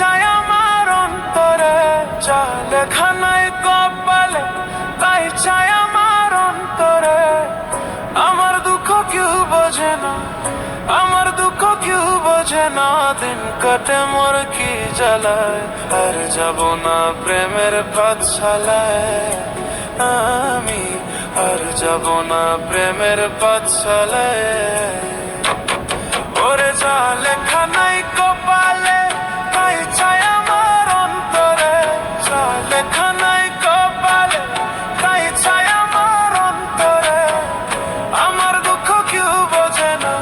চাই আমার অন্তরে, যা লেখা নাই কপালে তাই চাই আমার অন্তরে। আমার দুঃখ কেউ বোঝে না, আমার দুঃখ কেউ বোঝে না, দিন কাটে মোর কি জ্বালায়। আর যাব না প্রেমের পাঠশালায় আমি, আর যাব না প্রেমের পাঠশালায়। ওরে যা লেখা নাই কপালে তাই চাই আমার অন্তরে, যা লেখা নাই কপালে তাই চাই আমার অন্তরে। আমার দুঃখ কেউ বোঝে না,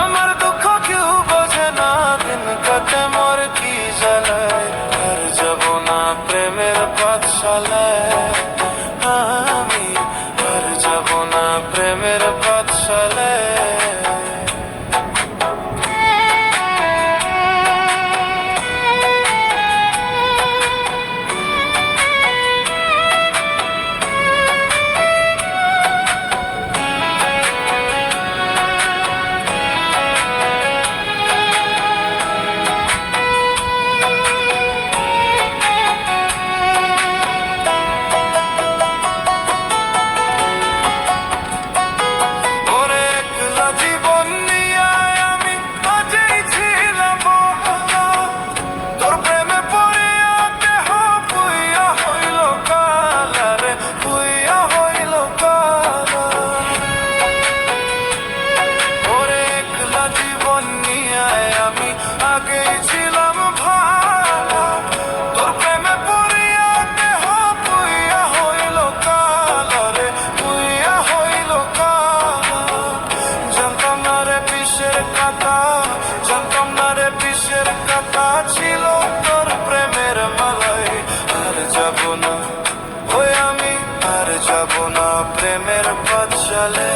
আমার দুঃখ কেউ বোঝে না, দিন কাটে মোর কি জ্বালায়। আর যাব না প্রেমের পাঠশালায় আমি, আর যাব না প্রেমের পাঠশালায়। জানতাম না রে বিষের কথা ছিল তোর প্রেমের মালায়। আর যাব না ওই আমি, আর যাব না প্রেমের পাঠশালায়।